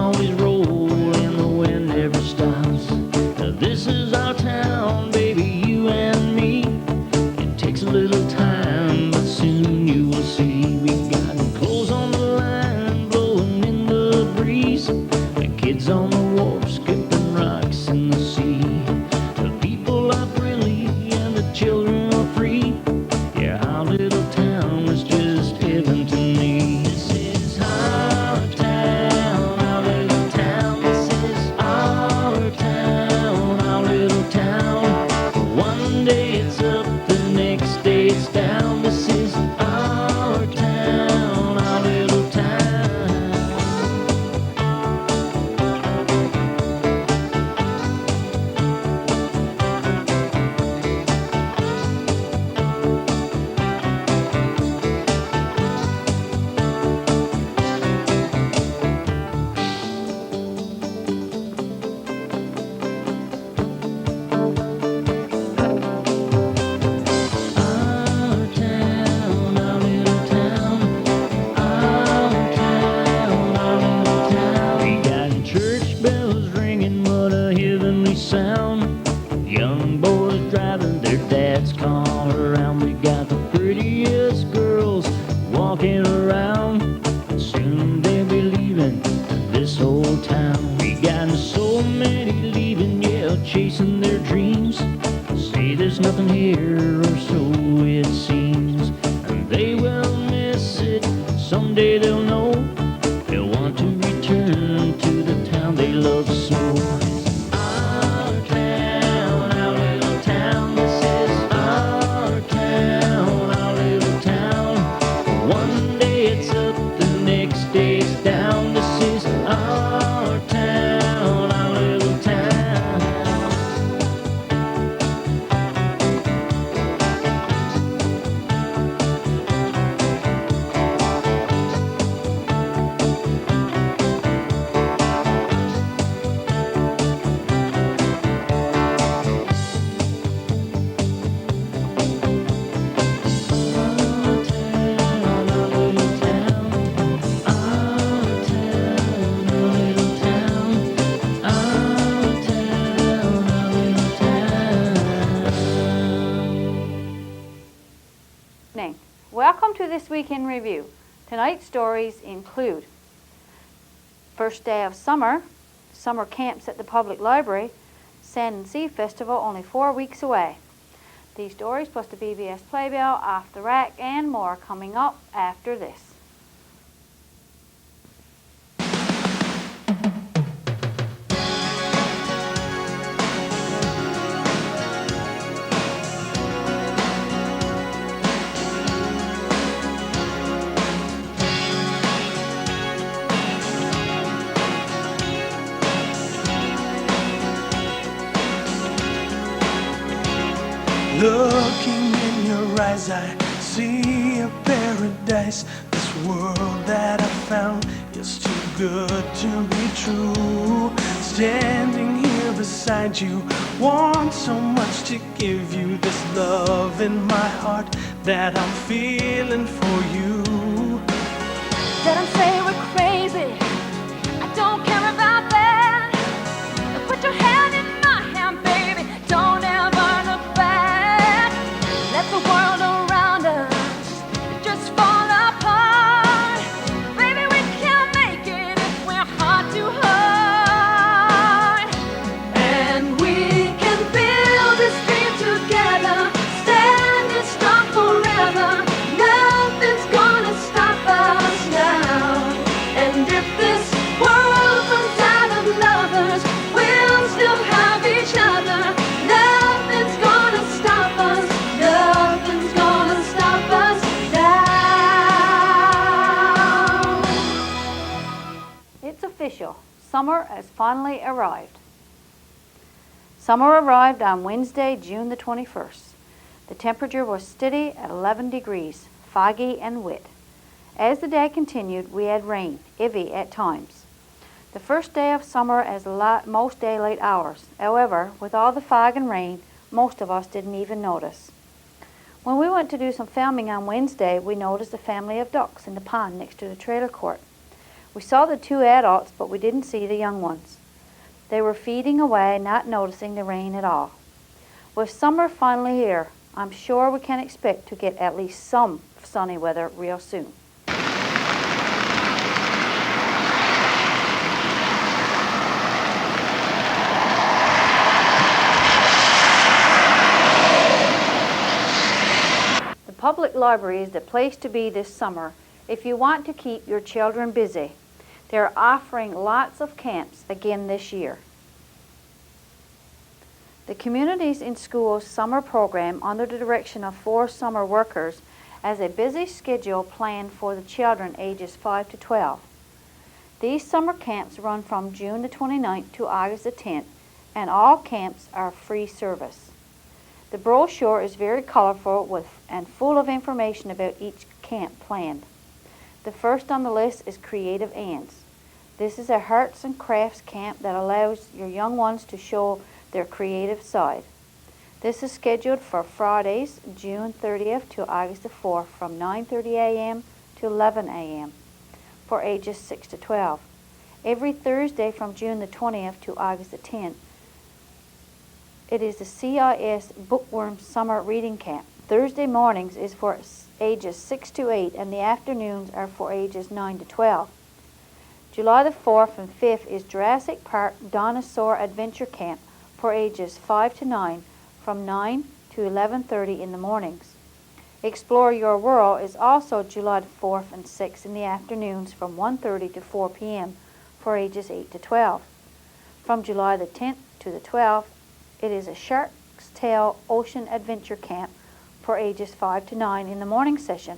always roll and the wind never stops. Now this is our town, baby, you and me. It takes a little time, but soon you will see. We got clothes on the line, blowing in the breeze. The kids on the wharf, skipping rocks in the sea. The people are friendly and the children are free. Yeah, our little town is just heaven to me. This is our town, our little town. This is our town, our little town. One day it's up, the next day it's down. This is our town, our little town. Our town, our little town. Our town, our little town. We got church bells ringing, what a heavenly sound. Young boys driving their dad's car around. We got the prettiest girls walking around. Soon they'll be leaving this old town. We got so many leaving, yeah, chasing their dreams. Say there's nothing here, or so it seems. And they will miss it, someday they'll know. They'll want to return to the town they love so. Our town, our little town. This is our town, our little town. One day it's up, the next day it's down. This is our town, our little town. Evening. Welcome to This Week in Review. Tonight's stories include First Day of Summer, Summer Camps at the Public Library, Sand and Sea Festival only 4 weeks away. These stories plus the BBS Playbill, Off the Rack, and more coming up after this. Looking in your eyes, I see a paradise. This world that I found is too good to be true. Standing here beside you, want so much to give you this love in my heart that I'm feeling for you. Let them say we're crazy, I don't care about that. Put your hand in my hand, baby, don't ever look back. Let the world around us just fall apart. Baby, we can make it if we're heart to heart. And we can build this dream together, standing strong forever. Nothing's gonna stop us now. And if this world runs out of lovers, we'll still have each other. Nothing's gonna stop us. Nothing's gonna stop us now. It's official. Summer has finally arrived. Summer arrived on Wednesday, June the 21st. The temperature was steady at 11 degrees, foggy and wet. As the day continued, we had rain, heavy at times. The first day of summer as most daylight hours. However, with all the fog and rain, most of us didn't even notice. When we went to do some filming on Wednesday, we noticed a family of ducks in the pond next to the trailer court. We saw the 2 adults, but we didn't see the young ones. They were feeding away, not noticing the rain at all. With summer finally here, I'm sure we can expect to get at least some sunny weather real soon. The public library is the place to be this summer if you want to keep your children busy. They're offering lots of camps again this year. The Communities in Schools summer program, under the direction of 4 summer workers, has a busy schedule planned for the children ages 5 to 12. These summer camps run from June the 29th to August the 10th, and all camps are free service. The brochure is very colorful and full of information about each camp planned. The first on the list is Creative Ants. This is a arts and crafts camp that allows your young ones to show their creative side. This is scheduled for Fridays, June 30th to August the 4th from 9:30 a.m. to 11 a.m. for ages 6 to 12. Every Thursday from June the 20th to August the 10th, it is the CIS Bookworm Summer Reading Camp. Thursday mornings is for ages 6 to 8 and the afternoons are for ages 9 to 12. July the 4th and 5th is Jurassic Park Dinosaur Adventure Camp for ages 5 to 9 from 9 to 11:30 in the mornings. Explore Your World is also July the 4th and 6th in the afternoons from 1:30 to 4 p.m. for ages 8 to 12. From July the 10th to the 12th, it is a Shark's Tale Ocean Adventure Camp for ages 5 to 9 in the morning session.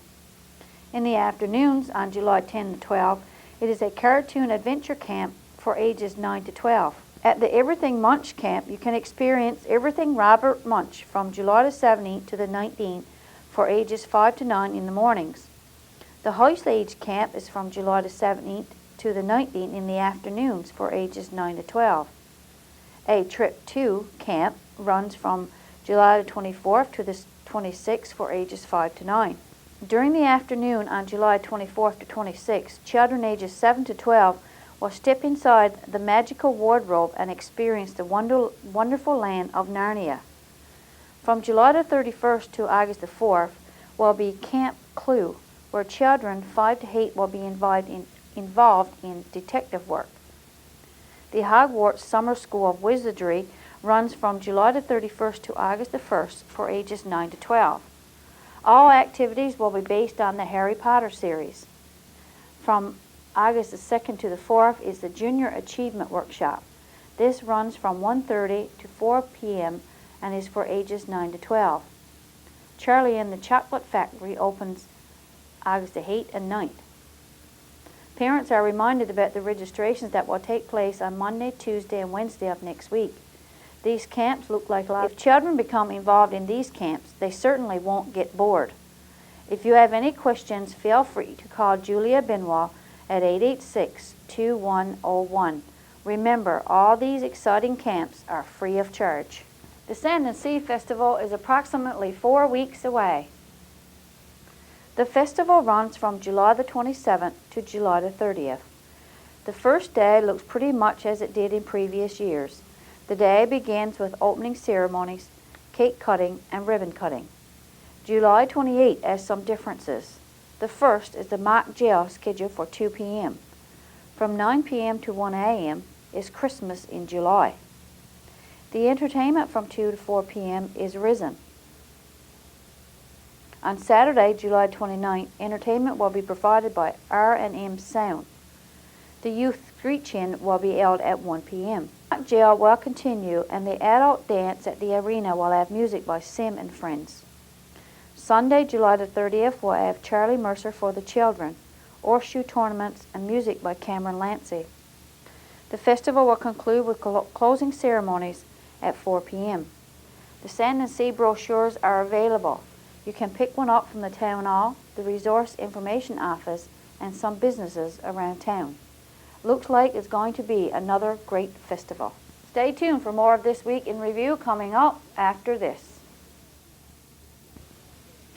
In the afternoons on July 10 to 12, it is a Cartoon Adventure Camp for ages 9 to 12. At the Everything Munch Camp, you can experience Everything Robert Munch from July the 17th to the 19th for ages 5 to 9 in the mornings. The House Age Camp is from July the 17th to the 19th in the afternoons for ages 9 to 12. A Trip 2 Camp runs from July the 24th to the 26th for ages 5 to 9. During the afternoon on July 24th to 26th, children ages 7 to 12 will step inside the magical wardrobe and experience the wonderful land of Narnia. From July the 31st to August the 4th will be Camp Clue, where children 5 to 8 will be involved in detective work. The Hogwarts Summer School of Wizardry runs from July the 31st to August the 1st for ages 9 to 12. All activities will be based on the Harry Potter series. From August the 2nd to the 4th is the Junior Achievement Workshop. This runs from 1:30 to 4 p.m. and is for ages 9 to 12. Charlie and the Chocolate Factory opens August the 8th and 9th. Parents are reminded about the registrations that will take place on Monday, Tuesday, and Wednesday of next week. These camps look like a lot. If children become involved in these camps, they certainly won't get bored. If you have any questions, feel free to call Julia Benoit at 886-2101. Remember, all these exciting camps are free of charge. The Sand and Sea Festival is approximately 4 weeks away. The festival runs from July the 27th to July the 30th. The first day looks pretty much as it did in previous years. The day begins with opening ceremonies, cake cutting, and ribbon cutting. July 28th has some differences. The first is the mock jail scheduled for 2 p.m. From 9 p.m. to 1 a.m. is Christmas in July. The entertainment from 2 to 4 p.m. is Risen. On Saturday, July 29th, entertainment will be provided by R&M Sound. The youth screech-in will be held at 1 p.m. Mock jail will continue, and the adult dance at the arena will have music by Sim and Friends. Sunday, July the 30th, will have Charlie Mercer for the children, horseshoe tournaments, and music by Cameron Lancy. The festival will conclude with closing ceremonies at 4 p.m. The Sand and Sea brochures are available. You can pick one up from the Town Hall, the Resource Information Office, and some businesses around town. Looks like it's going to be another great festival. Stay tuned for more of This Week in Review coming up after this.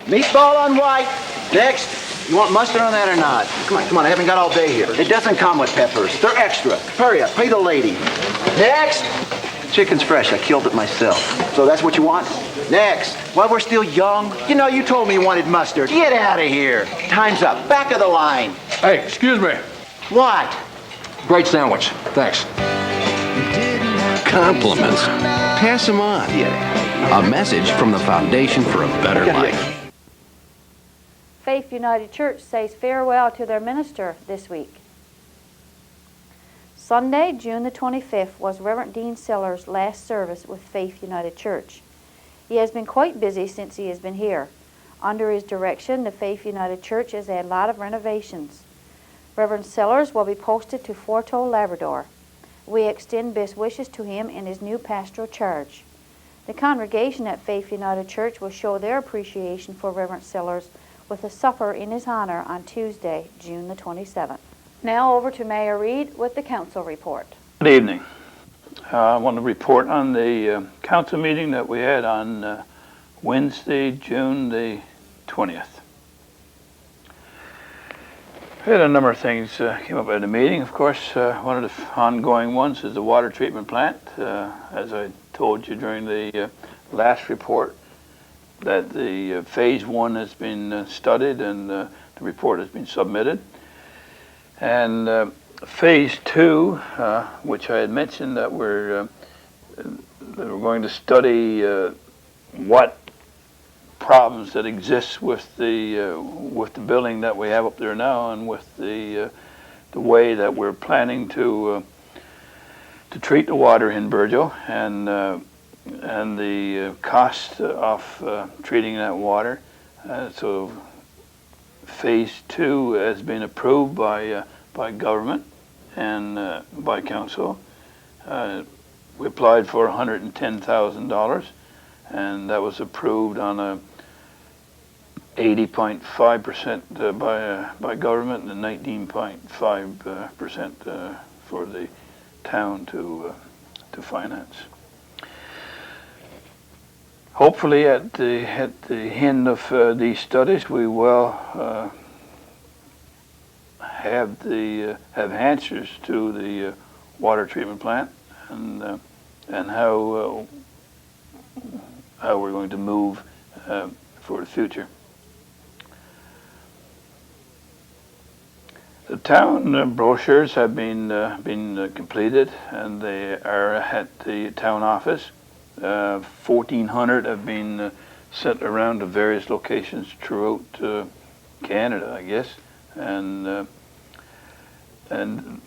Meatball on white. Next. You want mustard on that or not? Come on, I haven't got all day here. It doesn't come with peppers. They're extra. Hurry up, pay the lady. Next! Chicken's fresh, I killed it myself. So that's what you want? Next! While we're still young, you know, you told me you wanted mustard. Get out of here. Time's up, back of the line. Hey, excuse me. What? Great sandwich. Thanks. Compliments. Pass them on. Yeah. A message from the Foundation for a Better Life. Faith United Church says farewell to their minister this week. Sunday, June the 25th, was Reverend Dean Seller's last service with Faith United Church. He has been quite busy since he has been here. Under his direction, the Faith United Church has had a lot of renovations. Reverend Sellers will be posted to Fort Toll, Labrador. We extend best wishes to him in his new pastoral charge. The congregation at Faith United Church will show their appreciation for Reverend Sellers with a supper in his honor on Tuesday, June the 27th. Now over to Mayor Reed with the council report. Good evening. I want to report on the council meeting that we had on Wednesday, June the 20th. We had a number of things came up at the meeting. Of course, one of the ongoing ones is the water treatment plant. As I told you during the last report, that the phase 1 has been studied and the report has been submitted. And phase 2, which I had mentioned that we're going to study what problems that exist with the building that we have up there now, and with the way that we're planning to treat the water in Burgeo, and the cost of treating that water. So phase 2 has been approved by government and by council. We applied for $110,000, and that was approved on a 80.5% by government and 19.5% for the town to finance. Hopefully, at the end of these studies, we will have answers to the water treatment plant and how we're going to move for the future. The town brochures have been completed, and they are at the town office. 1,400 have been sent around to various locations throughout Canada, I guess, and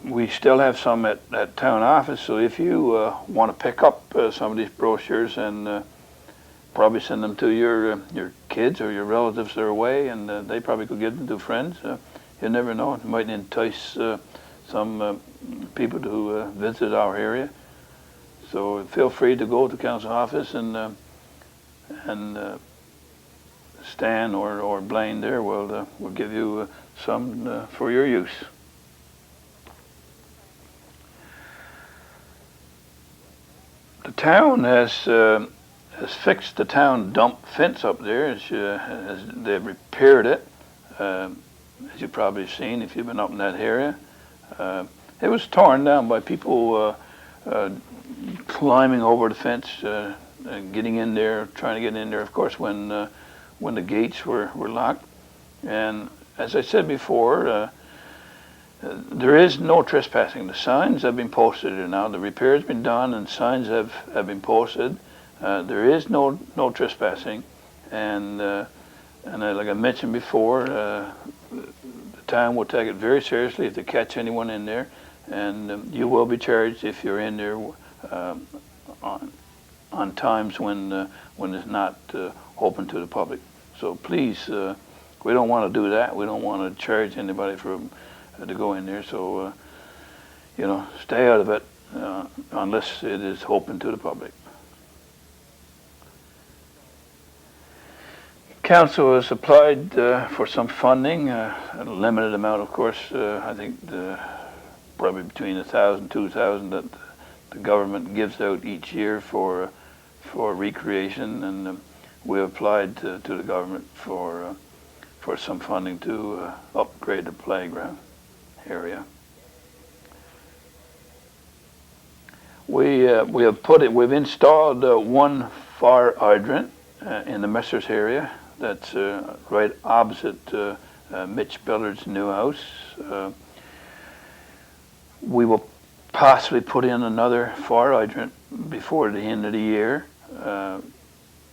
we still have some at town office. So if you want to pick up some of these brochures and probably send them to your kids or your relatives that are away, and they probably could give them to friends. You never know; it might entice some people to visit our area. So feel free to go to council office and Stan or Blaine there will give you some for your use. The town has fixed the town dump fence up there. As they've repaired it, as you've probably seen if you've been up in that area. It was torn down by people climbing over the fence, and getting in there, trying to get in there, of course, when the gates were locked. And as I said before, there is no trespassing. The signs have been posted there now. The repair has been done, and signs have been posted. There is no trespassing, and like I mentioned before, the town will take it very seriously if they catch anyone in there, and you will be charged if you're in there on times when it's not open to the public. So please, we don't want to do that. We don't want to charge anybody to go in there. So stay out of it unless it is open to the public. Council has applied for some funding, a limited amount, of course. I think probably between 1,000 and 2,000 that the government gives out each year for recreation, and we applied to the government for for some funding to upgrade the playground area. We've installed one fire hydrant in the Messers area. That's right opposite Mitch Billard's new house. We will possibly put in another fire hydrant before the end of the year.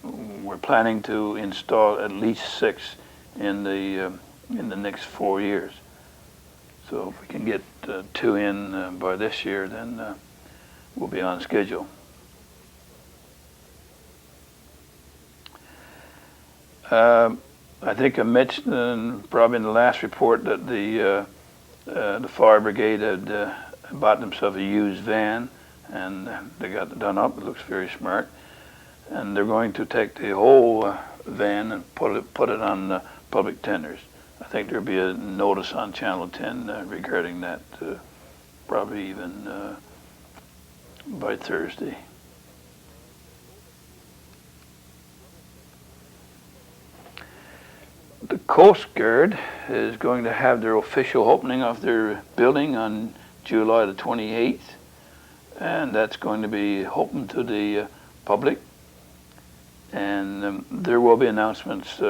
We're planning to install at least 6 in the next 4 years. So if we can get 2 in by this year, then we'll be on schedule. I think I mentioned probably in the last report that the fire brigade had bought themselves a used van, and they got it done up. It looks very smart, and they're going to take the whole van and put it on public tenders. I think there'll be a notice on Channel 10 regarding that, probably even by Thursday. The Coast Guard is going to have their official opening of their building on July the 28th, and that's going to be open to the public, and there will be announcements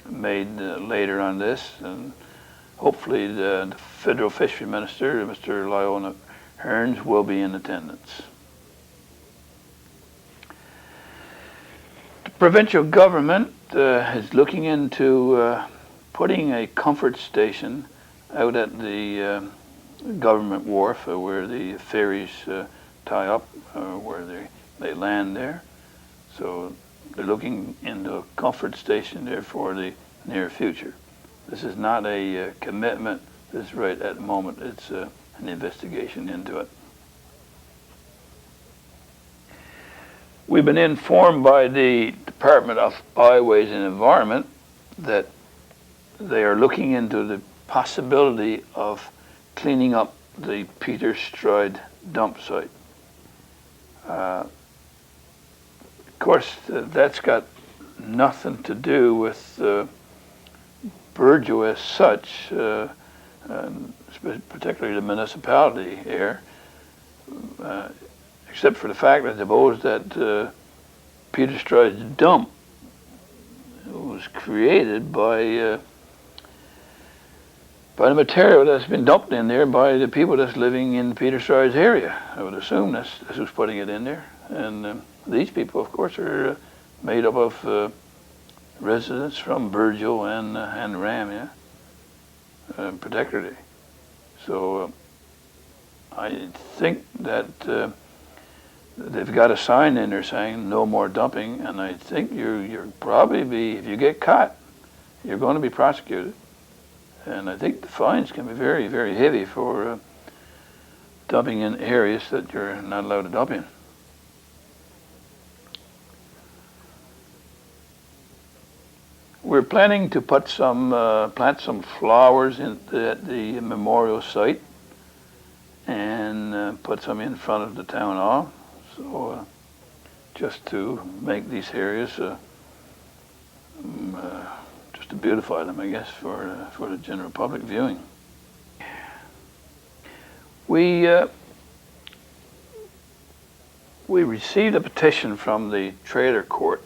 made later on this, and hopefully the Federal Fishery Minister, Mr. Lionel Hearns, will be in attendance. The provincial government is looking into putting a comfort station out at the government wharf where the ferries tie up, where they land there. So they're looking into a comfort station there for the near future. This is not a commitment. This is right at the moment. It's an investigation into it. We've been informed by the Department of Highways and Environment that they are looking into the possibility of cleaning up the Peter Stride dump site. Of course, that's got nothing to do with Burgeo as such, particularly the municipality here, except for the fact that suppose that Peter Stride's dump was created by the material that's been dumped in there by the people that's living in Peter Stride's area. I would assume that's who's putting it in there. And these people, of course, are made up of residents from Burgeo and Ramia, particularly. So I think that they've got a sign in there saying no more dumping, and I think you're probably if you get caught, you're going to be prosecuted. And I think the fines can be very, very heavy for dumping in areas that you're not allowed to dump in. We're planning to put plant some flowers at the memorial site and put some in front of the town hall. So just to make these areas, just to beautify them, I guess, for the general public viewing. We received a petition from the trailer court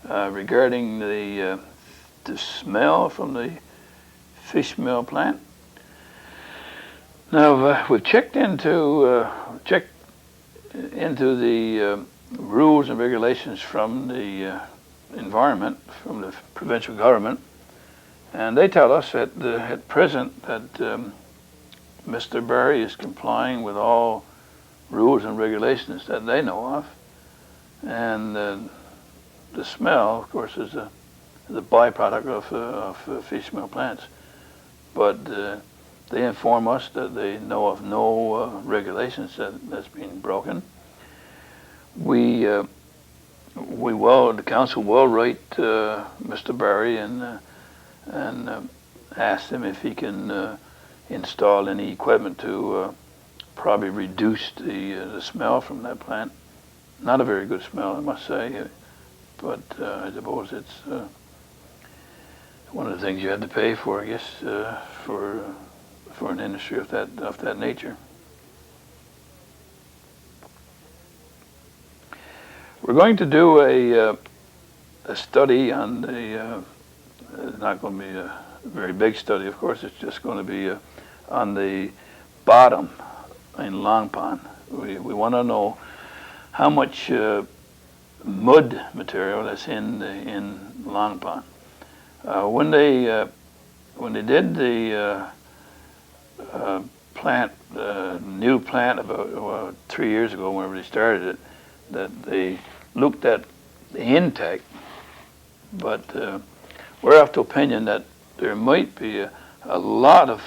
regarding the smell from the fish meal plant. Now we've checked into the rules and regulations from the environment, from the provincial government, and they tell us that at present that Mr. Barry is complying with all rules and regulations that they know of, and the smell, of course, is a byproduct of fish meal plants. But they inform us that they know of no regulations that's being broken. The council will write Mr. Barry and ask him if he can install any equipment to probably reduce the smell from that plant. Not a very good smell, I must say, but I suppose it's one of the things you had to pay for, I guess, for an industry of that nature. We're going to do a study on the. It's not going to be a very big study, of course. It's just going to be on the bottom in Long Pond. We want to know how much mud material that's in Long Pond. When they did the new plant about 3 years ago, whenever they started it, that they looked at the intake, but we're of the opinion that there might be a lot of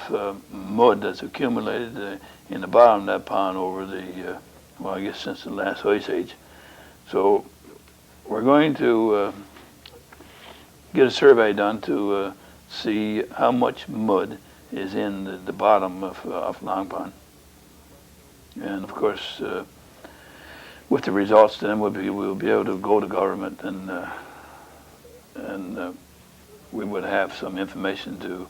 mud that's accumulated in the bottom of that pond over the, well, I guess since the last ice age. So we're going to get a survey done to see how much mud is in the bottom of Long Pond. And of course, with the results, then we'll be able to go to government and we would have some information to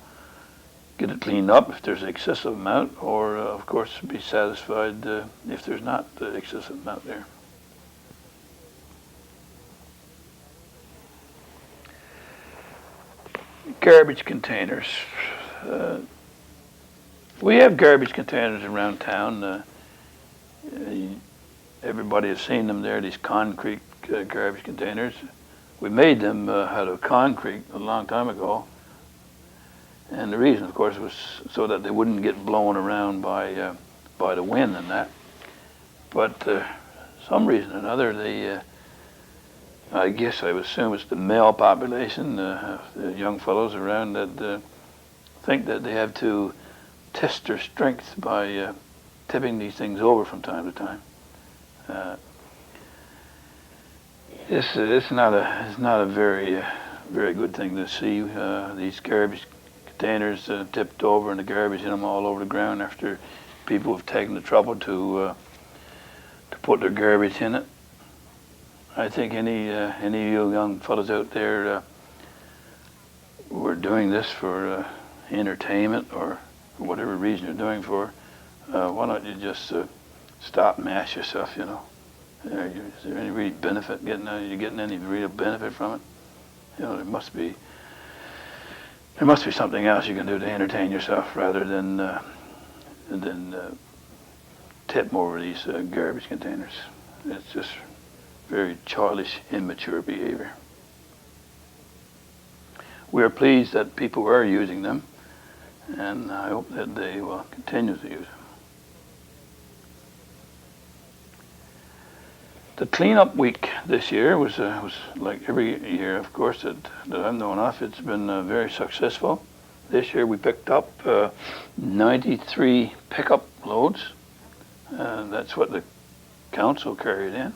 get it cleaned up if there's an excessive amount, or of course be satisfied if there's not the excessive amount there. Garbage containers. We have garbage containers around town. Everybody has seen them there, these concrete garbage containers. We made them out of concrete a long time ago. And the reason, of course, was so that they wouldn't get blown around by the wind and that. But some reason or another, I guess I would assume it's the male population, the young fellows around that think that they have to test their strength by tipping these things over from time to time. It's not a very good thing to see these garbage containers tipped over and the garbage in them all over the ground after people have taken the trouble to put their garbage in it. I think any of you young fellows out there who are doing this for entertainment or for whatever reason you're doing for, why don't you just stop and ask yourself, you know, is there any real benefit you getting any real benefit from it? You know, there must be something else you can do to entertain yourself rather than tip over these garbage containers. It's just very childish, immature behavior. We are pleased that people are using them, and I hope that they will continue to use them. The cleanup week this year was like every year, of course, that I've known of. It's been very successful. This year we picked up 93 pickup loads. That's what the council carried in.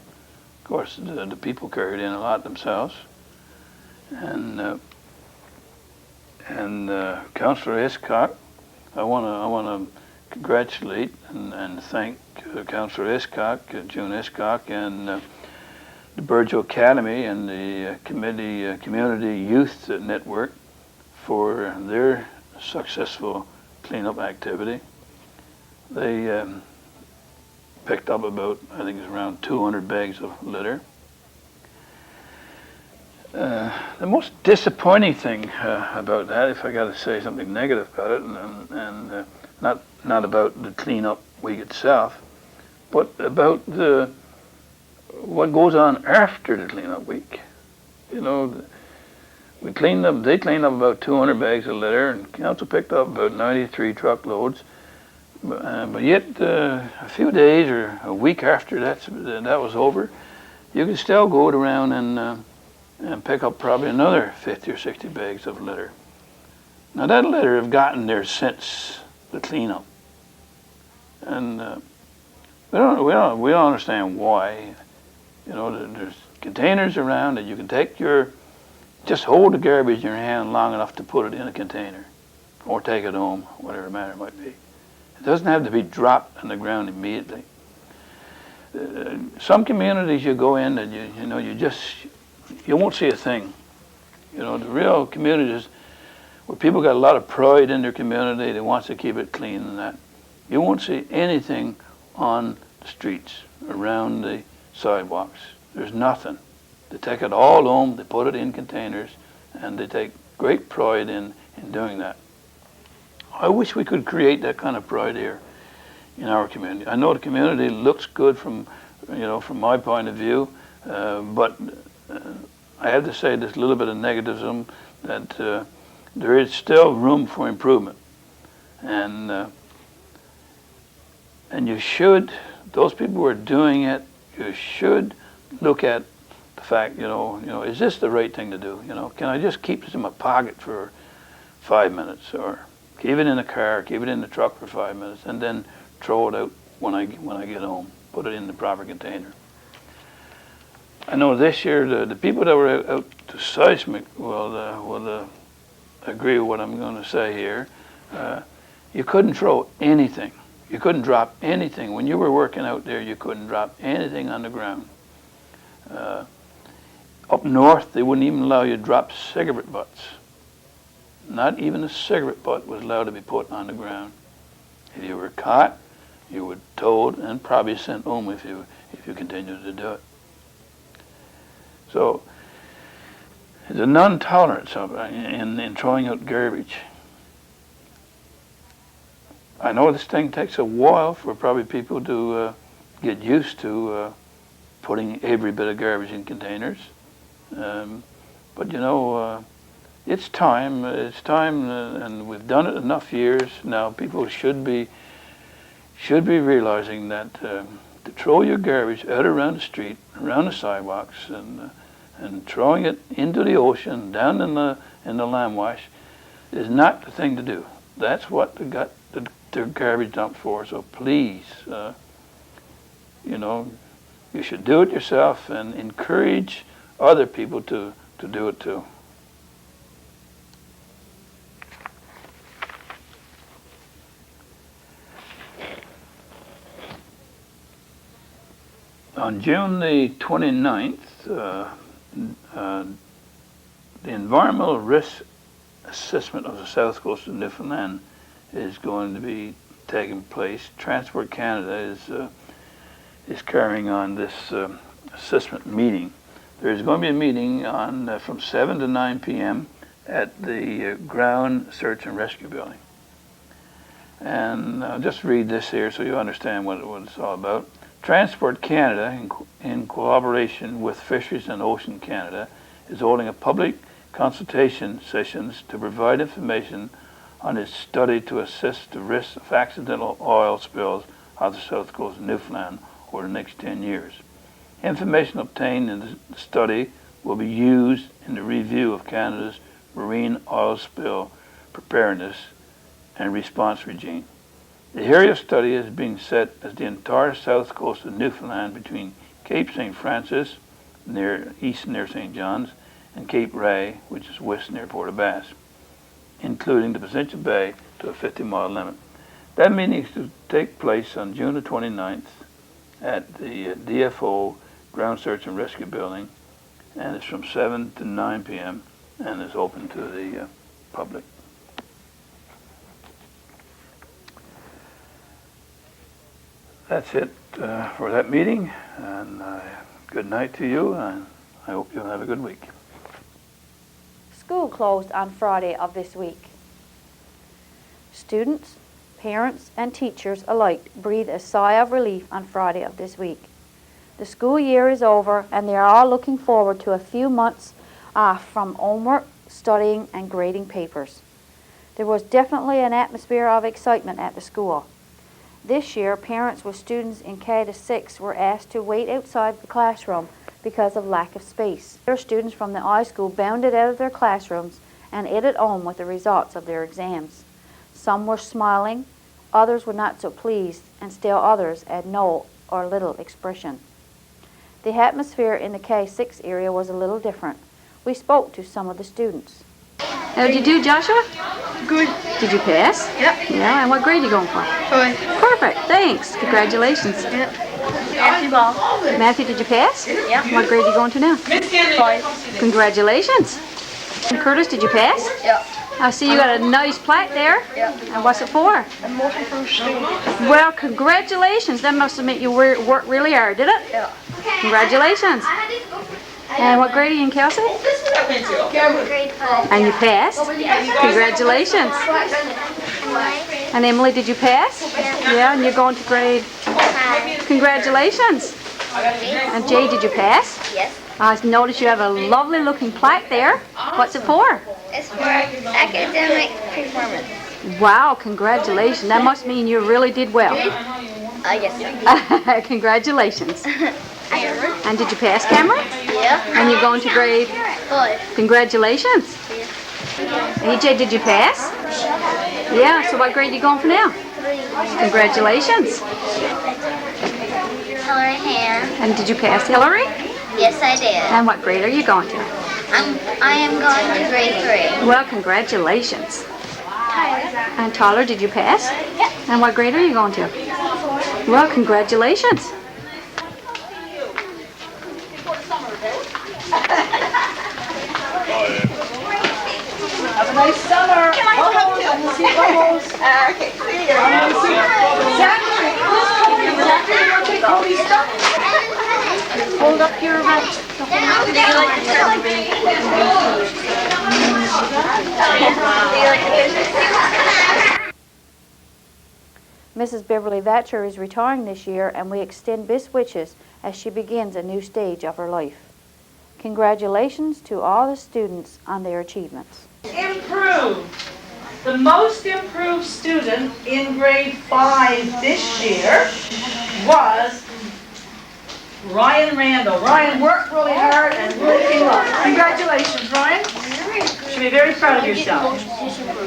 Of course, the people carried in a lot themselves. And Councillor Hiscock, I want to congratulate and thank Councillor Hiscock, June Hiscock, and the Burgeo Academy and the Community Youth Network for their successful cleanup activity. They picked up about, I think it's around 200 bags of litter. The most disappointing thing about that, if I got to say something negative about it, and not about the cleanup week itself, but about what goes on after the cleanup week. You know, they cleaned up about 200 bags of litter, and council picked up about 93 truckloads. But yet, a few days or a week after that was over, you could still go around and pick up probably another 50 or 60 bags of litter. Now that litter have gotten there since the cleanup, and we don't understand why. You know, there's containers around that you can take just hold the garbage in your hand long enough to put it in a container, or take it home, whatever matter it might be. It doesn't have to be dropped on the ground immediately. Some communities you go in and you won't see a thing. You know, the real communities, where people got a lot of pride in their community, they want to keep it clean and that. You won't see anything on the streets, around the sidewalks. There's nothing. They take it all home, they put it in containers, and they take great pride in doing that. I wish we could create that kind of pride here in our community. I know the community looks good from my point of view, but I have to say there's a little bit of negativism that there is still room for improvement, and you should, those people who are doing it, you should look at the fact, is this the right thing to do? Can I just keep this in my pocket for 5 minutes, or keep it in the car, keep it in the truck for 5 minutes, and then throw it out when I get home, put it in the proper container. I know this year the people that were out to seismic will agree with what I'm going to say here. You couldn't throw anything. You couldn't drop anything. When you were working out there, you couldn't drop anything on the ground. Up north, they wouldn't even allow you to drop cigarette butts. Not even a cigarette butt was allowed to be put on the ground. If you were caught, you were towed and probably sent home if you continued to do it. So there's a non-tolerance in throwing out garbage. I know this thing takes a while for probably people to get used to putting every bit of garbage in containers, but it's time, and we've done it enough years now. People should be realizing that to throw your garbage out around the street, around the sidewalks, and throwing it into the ocean, down in the landwash, is not the thing to do. That's what they got their garbage dump for. So please, you should do it yourself and encourage other people to do it too. On June the 29th, the environmental risk assessment of the south coast of Newfoundland is going to be taking place. Transport Canada is carrying on this assessment meeting. There's going to be a meeting on from 7 to 9 p.m. at the Ground Search and Rescue Building. And I'll just read this here so you understand what it's all about. Transport Canada, in collaboration with Fisheries and Ocean Canada, is holding a public consultation sessions to provide information on its study to assess the risks of accidental oil spills off the south coast of Newfoundland over the next 10 years. Information obtained in the study will be used in the review of Canada's marine oil spill preparedness and response regime. The area of study is being set as the entire south coast of Newfoundland between Cape St. Francis, east near St. John's, and Cape Ray, which is west near Port aux Basques, including the Peninsula Bay to a 50-mile limit. That meeting is to take place on June the 29th at the DFO Ground Search and Rescue Building, and it's from 7 to 9 p.m. and is open to the public. That's it for that meeting, and good night to you, and I hope you'll have a good week. School closed on Friday of this week. Students, parents, and teachers alike breathe a sigh of relief on Friday of this week. The school year is over, and they are all looking forward to a few months off from homework, studying, and grading papers. There was definitely an atmosphere of excitement at the school. This year, parents with students in K to 6 were asked to wait outside the classroom because of lack of space. Their students from the high school bounded out of their classrooms and ate at home with the results of their exams. Some were smiling, others were not so pleased, and still others had no or little expression. The atmosphere in the K6 area was a little different. We spoke to some of the students. How did you do, Joshua? Good. Did you pass? Yep. Yeah, and what grade are you going for? 5. Perfect, thanks. Congratulations. Yep. Basketball. Matthew, did you pass? Yep. What grade are you going to now? 5. Congratulations. And Curtis, did you pass? Yep. I see you got a nice plaque there. Yeah. And what's it for? A most improved student. Well, congratulations. That must have meant you worked really hard, did it? Yeah. Congratulations. And what grade are you in, Kelsey? Grade 5. And you passed? Congratulations. And Emily, did you pass? Yeah, and you're going to grade? 5. Congratulations. And Jay, did you pass? Yes. I noticed you have a lovely looking plaque there. What's it for? It's for academic performance. Wow, congratulations. That must mean you really did well. Yes. Congratulations. Camera. And did you pass, Cameron? Yeah. And you're going to grade? 5. Congratulations. EJ, did you pass? Yeah, so what grade are you going for now? 3. Congratulations. Hillary Hand. And did you pass, Hillary? Yes, I did. And what grade are you going to? I am going to grade 3. Well, congratulations. And Tyler, did you pass? Yeah. And what grade are you going to? Well, congratulations. Have a nice summer. Can I help you? Okay, see you. Zachary, you want to take Cody's stuff? Hold up your Mrs. Beverly Thatcher is retiring this year, and we extend best wishes as she begins a new stage of her life. Congratulations to all the students on their achievements. Improved. The most improved student in grade 5 this year was Ryan Randall. Ryan worked really hard and really came up. Congratulations, Ryan. You should be very proud of yourself.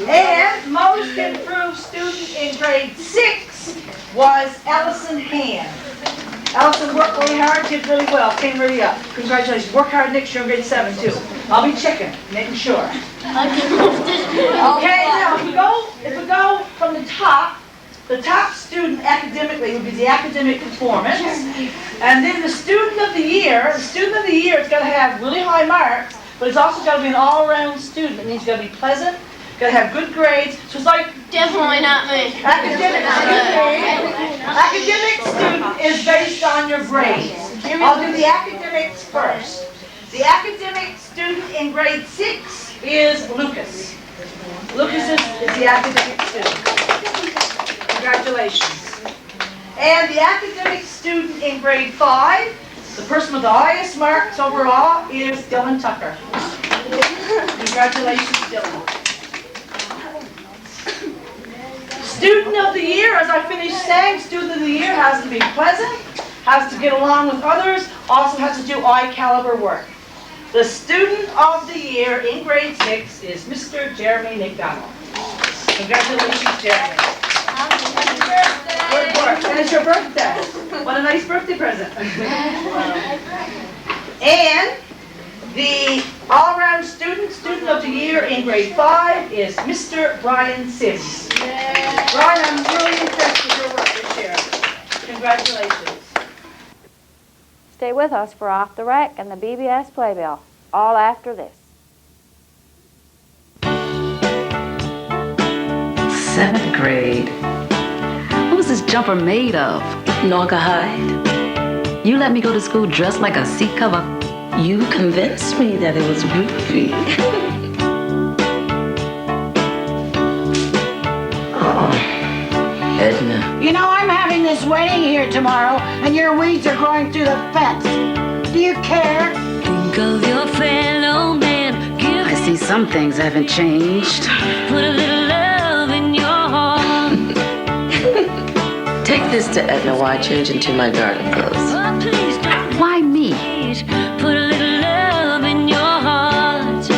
And most improved student in grade 6 was Allison Hand. Allison worked really hard, did really well, came really up. Congratulations. Work hard next year in grade 7 too. I'll be checking, making sure. Okay, now if we go from the top student academically would be the academic performance. And then the student of the year has got to have really high marks, but it's also got to be an all-around student. It means it's got to be pleasant, got to have good grades. So it's like Definitely not me. academic student is based on your grades. I'll do the academics first. The academic student in grade 6 is Lucas. Lucas is the academic student. Congratulations. And the academic student in grade 5, the person with the highest marks overall, is Dylan Tucker. Congratulations, Dylan. Student of the year, as I finished saying, student of the year has to be pleasant, has to get along with others, also has to do eye caliber work. The student of the year in grade 6 is Mr. Jeremy McDonald. Congratulations, Jeremy. Good work. And it's your birthday. What a nice birthday present. And the all-around student of the year in grade 5 is Mr. Brian Sims. Brian, I'm really impressed with your work this year. Congratulations. Stay with us for Off the Rack and the BBS Playbill, all after this. 7th grade. What was this jumper made of? Naugahyde. You let me go to school dressed like a seat cover. You convinced me that it was groovy. Edna. You know, I'm having this wedding here tomorrow, and your weeds are growing through the fence. Do you care? Think of your fellow man. Give I see some things haven't changed. Put a little love in your heart. Take this to Edna while I change into my garden clothes. Oh, please don't Why me? put a little love in your heart.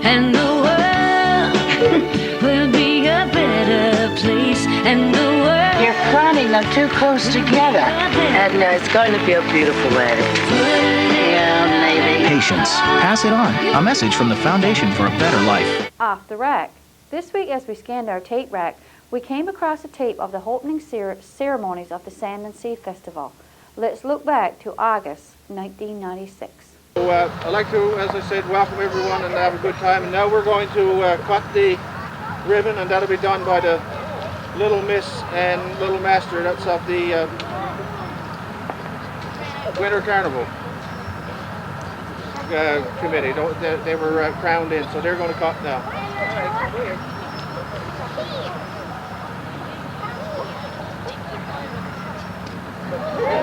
And the world will be a better place. And the world You're planning them too close together. Edna, it's going to be a beautiful wedding. Yeah, maybe. Patience. Pass it on. A message from the Foundation for a Better Life. Off the Rack. This week, as we scanned our tape rack, we came across a tape of the opening ceremonies of the Sand and Sea Festival. Let's look back to August 1996. So I'd like to, as I said, welcome everyone and have a good time. And now we're going to cut the ribbon, and that'll be done by the Little Miss and Little Master. That's of the Winter Carnival committee. They were crowned in, so they're going to cut now.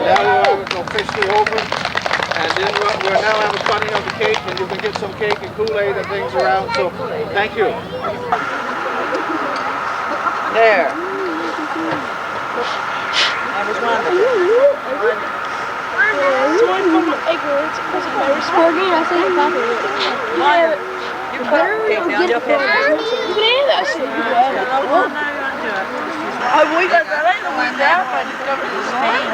Now we're officially open, and then we'll now have a cutting of the cake, and you can get some cake and Kool-Aid and things around. So thank you. There. That was wonderful. Someone from my acres because of my sporting. I think I'm happy with it. Yeah. You better get it. You can eat that shit. We got that ain't the one down, but it's over the stand.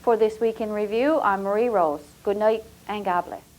For This Week in Review, I'm Marie Rose. Good night and God bless.